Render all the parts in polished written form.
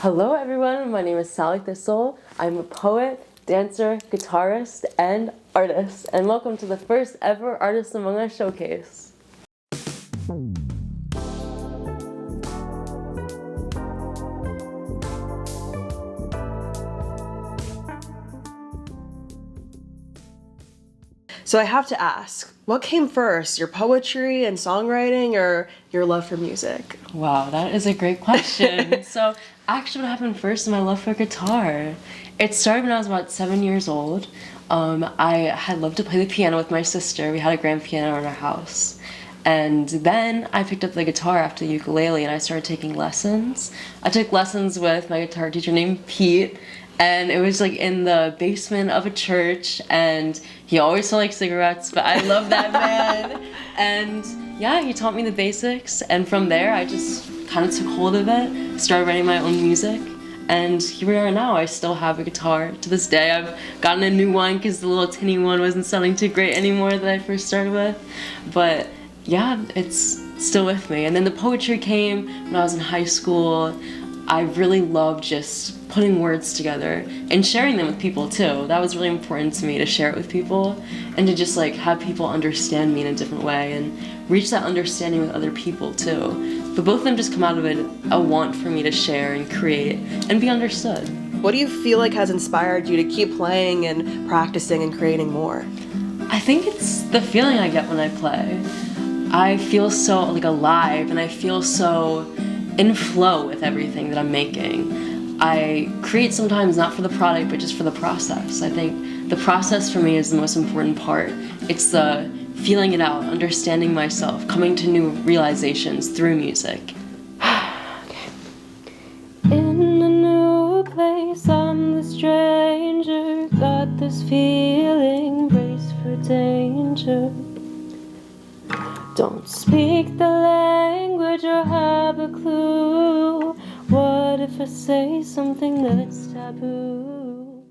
Hello everyone, my name is Thistle. I'm a poet, dancer, guitarist, and artist, and welcome to the first ever Artists Among Us showcase. So I have to ask, what came first, your poetry and songwriting or your love for music? Wow, that is a great question. So actually what happened first is my love for guitar. It started when I was about 7 years old. I had loved to play the piano with my sister. We had a grand piano in our house. And then I picked up the guitar after the ukulele and I started taking lessons. I took lessons with my guitar teacher named Pete, and it was like in the basement of a church, and he always smelled like cigarettes, but I love that man. And yeah, he taught me the basics, and from there I just kind of took hold of it, started writing my own music, and here we are now. I still have a guitar to this day. I've gotten a new one because the little tinny one wasn't sounding too great anymore that I first started with, but yeah, it's still with me. And then the poetry came when I was in high school. I really loved just putting words together and sharing them with people too. That was really important to me, to share it with people and to just like have people understand me in a different way and reach that understanding with other people too. But both of them just come out of it a want for me to share and create and be understood. What do you feel like has inspired you to keep playing and practicing and creating more? I think it's the feeling I get when I play. I feel so like alive and I feel so in flow with everything that I'm making. I create sometimes not for the product but just for the process. I think the process for me is the most important part. It's the feeling it out, understanding myself, coming to new realizations through music. Okay. In a new place, I'm the stranger. Got this feeling, brace for danger. Don't speak the language or have a clue. What if I say something that's taboo?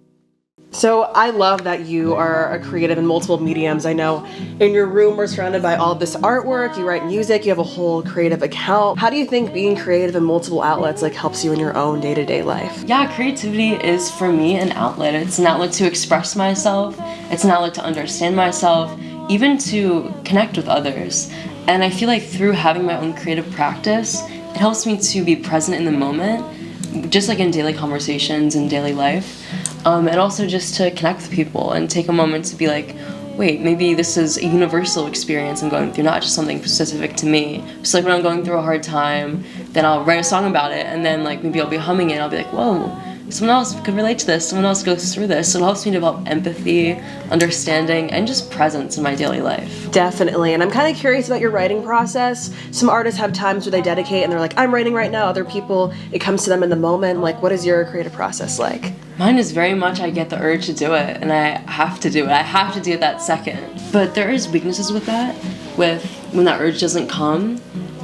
So I love that you are a creative in multiple mediums. I know in your room we're surrounded by all of this artwork, you write music, you have a whole creative account. How do you think being creative in multiple outlets helps you in your own day-to-day life? Yeah, creativity is for me an outlet. It's an outlet to express myself, it's an outlet to understand myself, even to connect with others. And I feel like through having my own creative practice, it helps me to be present in the moment, just like in daily conversations and daily life. And also just to connect with people and take a moment to be like, wait, maybe this is a universal experience I'm going through, not just something specific to me. Just like when I'm going through a hard time, then I'll write a song about it, and then like maybe I'll be humming it and I'll be like, whoa, someone else could relate to this, someone else goes through this. So it helps me develop empathy, understanding, and just presence in my daily life. Definitely, and I'm kind of curious about your writing process. Some artists have times where they dedicate and they're like, I'm writing right now. Other people, it comes to them in the moment. Like, what is your creative process like? Mine is very much I get the urge to do it, and I have to do it. I have to do it that second. But there is weaknesses with that, with when that urge doesn't come,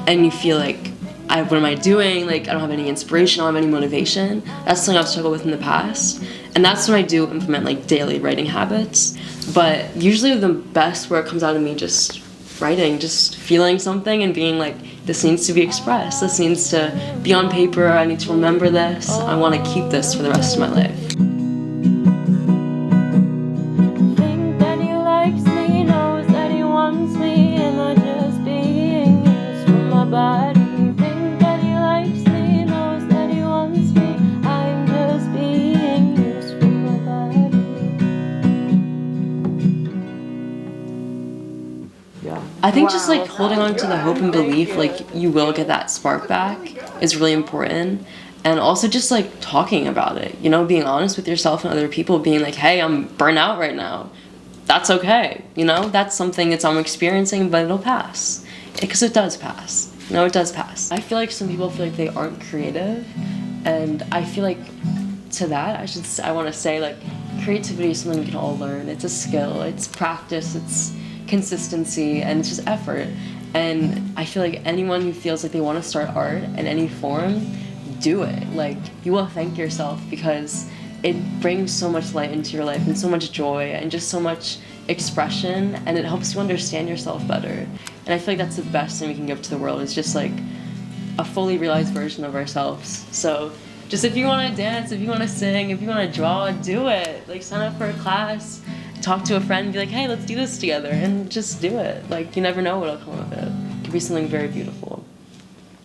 and you feel like, what am I doing? Like, I don't have any inspiration, I don't have any motivation. That's something I've struggled with in the past. And that's when I do implement like daily writing habits. But usually the best where it comes out of me just writing, just feeling something and being like, this needs to be expressed. This needs to be on paper. I need to remember this. I want to keep this for the rest of my life. Think that he likes me, knows that he wants me. Am I just being used for my body? Think that he likes me, knows that he wants me. I'm just being used for my body. Yeah. I think just like holding on to the hope and belief like you will get that spark back is really important. And also just like talking about it, you know, being honest with yourself and other people, being like, hey, I'm burnt out right now. That's okay. You know, that's something that I'm experiencing, but it'll pass. Because it does pass. You know, it does pass. I feel like some people feel like they aren't creative. And I feel like to that, I want to say like creativity is something we can all learn. It's a skill, it's practice, it's consistency, and it's just effort. And I feel like anyone who feels like they want to start art in any form, do it. Like, you will thank yourself because it brings so much light into your life and so much joy and just so much expression, and it helps you understand yourself better. And I feel like that's the best thing we can give to the world, is just like a fully realized version of ourselves. So Just if you want to dance, if you want to sing, if you want to draw, do it. Like, sign up for a class, talk to a friend, be like, hey, let's do this together, and just do it. Like, you never know what'll come of it. It could be something very beautiful.